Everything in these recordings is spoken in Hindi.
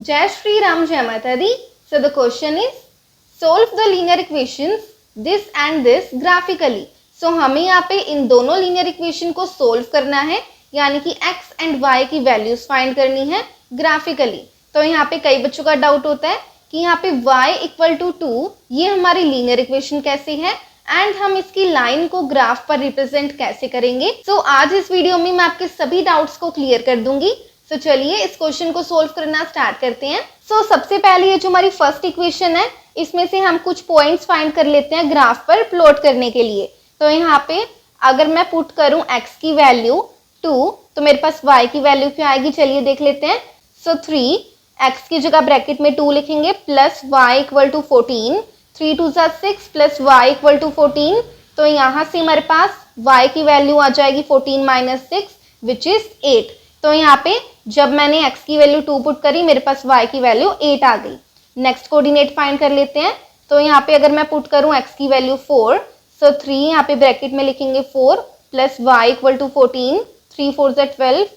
Jai Shri Ram Jai Mata Di. So the question is solve the linear equations this and this graphically. So हमें यहाँ पे इन दोनों linear equation को solve करना है, यानी कि x and y की values find करनी है graphically. तो यहाँ पे कई बच्चों का डाउट होता है कि यहाँ पे y इक्वल टू 2 ये हमारी लीनियर इक्वेशन कैसे है एंड हम इसकी लाइन को ग्राफ पर रिप्रेजेंट कैसे करेंगे. सो आज इस वीडियो में मैं आपके सभी डाउट्स को क्लियर कर दूंगी. तो चलिए इस क्वेश्चन को सोल्व करना स्टार्ट करते हैं. सो सबसे पहले ये जो हमारी फर्स्ट इक्वेशन है इसमें से हम कुछ पॉइंट्स फाइंड कर लेते हैं ग्राफ पर प्लॉट करने के लिए. तो यहाँ पे अगर मैं पुट करूं x की वैल्यू 2 तो मेरे पास y की वैल्यू क्या आएगी, चलिए देख लेते हैं. सो 3 x की जगह ब्रैकेट में 2 लिखेंगे plus y equal to 14, 3 2 6 plus y equal to 14. तो यहाँ से हमारे पास y की वैल्यू आ जाएगी 14 माइनस 6 विच इज 8. तो यहाँ पे जब मैंने x की वैल्यू 2 पुट करी मेरे पास y की वैल्यू 8 आ गई. नेक्स्ट कोऑर्डिनेट फाइंड कर लेते हैं. तो यहाँ पे अगर मैं पुट करूँ x की वैल्यू 4, सो 3 यहाँ पे ब्रैकेट में लिखेंगे 4 plus y equal to 14, 3 4 12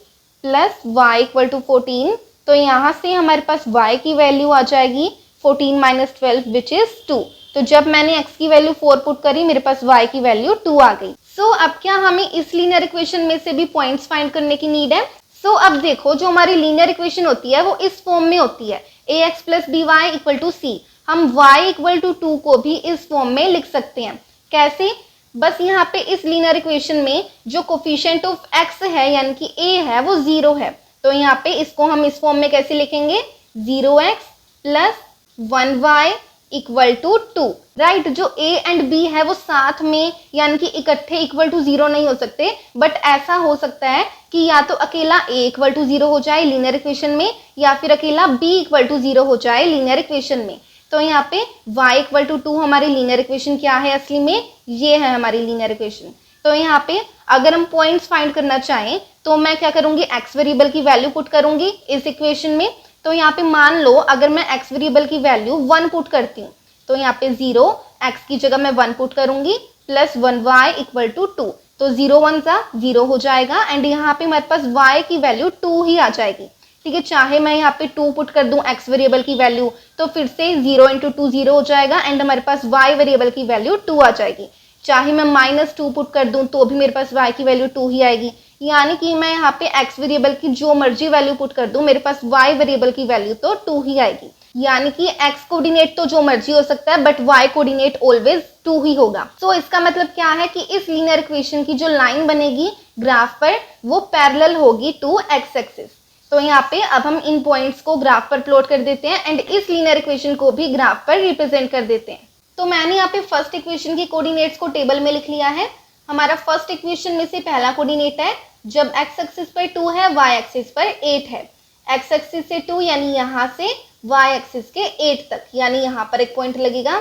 plus y equal to 14. तो यहाँ से हमारे पास y की वैल्यू आ जाएगी 14 माइनस 12 विच इज 2. तो जब मैंने x की वैल्यू 4 पुट करी मेरे पास y की वैल्यू 2 आ गई. सो अब क्या हमें इस लीनियर इक्वेशन में से भी पॉइंट्स फाइंड करने की नीड है. सो अब देखो जो हमारी लीनियर इक्वेशन होती है वो इस फॉर्म में होती है ax plus B Y equal to C. हम y इक्वल टू 2 को भी इस फॉर्म में लिख सकते हैं. कैसे? बस यहाँ पे इस लीनियर इक्वेशन में जो कोफिशिएंट ऑफ x है यानी कि a है वो 0 है. तो यहाँ पे इसको हम इस फॉर्म में कैसे लिखेंगे, 0x plus 1y equal to 2. Right, जो a एंड b है वो साथ में यानी कि इकट्ठे इक्वल टू 0 नहीं हो सकते, बट ऐसा हो सकता है कि या तो अकेला a इक्वल टू 0 हो जाए लीनियर इक्वेशन में या फिर अकेला b इक्वल टू 0 हो जाए लीनियर इक्वेशन में. तो यहाँ पे y इक्वल टू 2 हमारी लीनियर इक्वेशन क्या है असली में, ये है हमारी लीनियर इक्वेशन. तो यहाँ पे अगर हम पॉइंट्स फाइंड करना चाहें तो मैं क्या करूंगी, x वेरिएबल की वैल्यू पुट करूंगी इस इक्वेशन में. तो यहाँ पे मान लो अगर मैं x वेरिएबल की वैल्यू 1 पुट करती हूँ तो यहाँ पे 0 x की जगह मैं 1 पुट करूंगी प्लस 1y इक्वल टू 2. तो 0 1 सा 0 हो जाएगा एंड यहाँ पे हमारे पास y की वैल्यू 2 ही आ जाएगी. ठीक है, चाहे मैं यहाँ पे 2 पुट कर दूं x वेरिएबल की वैल्यू तो फिर से 0 इंटू 2 0 हो जाएगा एंड हमारे पास y वेरिएबल की वैल्यू 2 आ जाएगी. चाहे मैं -2 पुट कर दूं तो भी मेरे पास y की वैल्यू 2 ही आएगी. यानी कि मैं यहाँ पे x वेरिएबल की जो मर्जी वैल्यू पुट कर दूं मेरे पास y वेरिएबल की वैल्यू तो 2 ही आएगी. यानी कि x कोऑर्डिनेट तो जो मर्जी हो सकता है बट y कोऑर्डिनेट ऑलवेज 2 ही होगा. सो इसका मतलब क्या है कि इस लीनियर इक्वेशन की जो लाइन बनेगी ग्राफ पर वो पैरेलल होगी टू x एक्सिस. तो यहाँ पे अब हम इन पॉइंट्स को ग्राफ पर प्लॉट कर देते हैं एंड इस लीनियर इक्वेशन को भी ग्राफ पर रिप्रेजेंट कर देते हैं. तो मैंने यहाँ पे फर्स्ट इक्वेशन की कोऑर्डिनेट्स को टेबल में लिख लिया है. हमारा फर्स्ट इक्वेशन में से पहला कोऑर्डिनेट है जब x एक्सिस पर 2 है y एक्सिस पर 8 है. x एक्सिस से 2 यानी यहाँ से y एक्सिस के 8 तक यानी यहाँ पर एक पॉइंट लगेगा.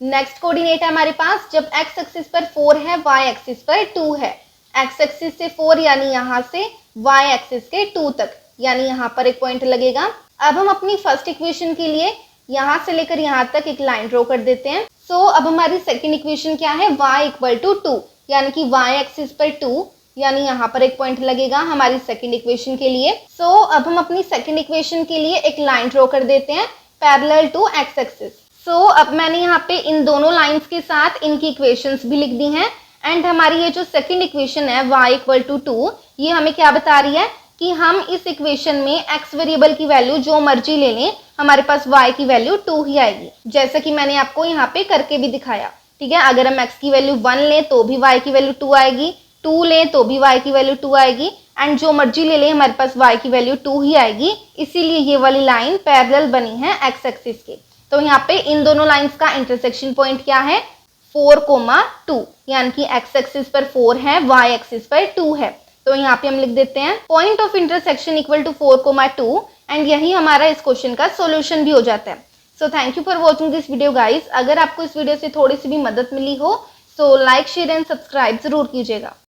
नेक्स्ट कोऑर्डिनेट है हमारे पास जब x एक्सिस पर 4 है y एक्सिस पर 2 है. x एक्सिस से 4 यानी यहाँ से y एक्सिस के 2 तक यानी यहाँ पर एक पॉइंट लगेगा. अब हम अपनी फर्स्ट इक्वेशन के लिए यहाँ से लेकर यहाँ तक एक लाइन ड्रॉ कर देते हैं. सो अब हमारी सेकंड इक्वेशन क्या है, y इक्वल टू 2 यानी कि y एक्सिस पर 2 यानी यहाँ पर एक पॉइंट लगेगा हमारी सेकंड इक्वेशन के लिए. सो अब हम अपनी सेकंड इक्वेशन के लिए एक लाइन ड्रॉ कर देते हैं पैरेलल टू x एक्सिस. सो अब मैंने यहाँ पे इन दोनों लाइंस के साथ इनकी इक्वेशंस भी लिख दी हैं एंड हमारी ये जो सेकंड इक्वेशन है y इक्वल टू 2 ये हमें क्या बता रही है कि हम इस इक्वेशन में x वेरिएबल की वैल्यू जो मर्जी ले लें हमारे पास y की वैल्यू 2 ही आएगी, जैसा कि मैंने आपको यहाँ पे करके भी दिखाया. ठीक है, अगर हम x की वैल्यू 1 लें तो भी y की वैल्यू 2 आएगी, 2 लें तो भी y की वैल्यू 2 आएगी एंड जो मर्जी ले लें हमारे पास y की वैल्यू 2 ही आएगी. इसीलिए ये वाली लाइन पैरेलल बनी है x एक्सिस के. तो यहाँ पे इन दोनों लाइंस का इंटरसेक्शन पॉइंट क्या है, 4,2 यानी कि x एक्सिस पर 4 है y एक्सिस पर 2 है. तो यहाँ पे हम लिख देते हैं point of intersection equal to 4,2 and यही हमारा इस क्वेश्चन का सॉल्यूशन भी हो जाता है. So thank you for watching this video guys. अगर आपको इस वीडियो से थोड़ी सी भी मदद मिली हो तो लाइक शेयर एंड सब्सक्राइब जरूर कीजिएगा.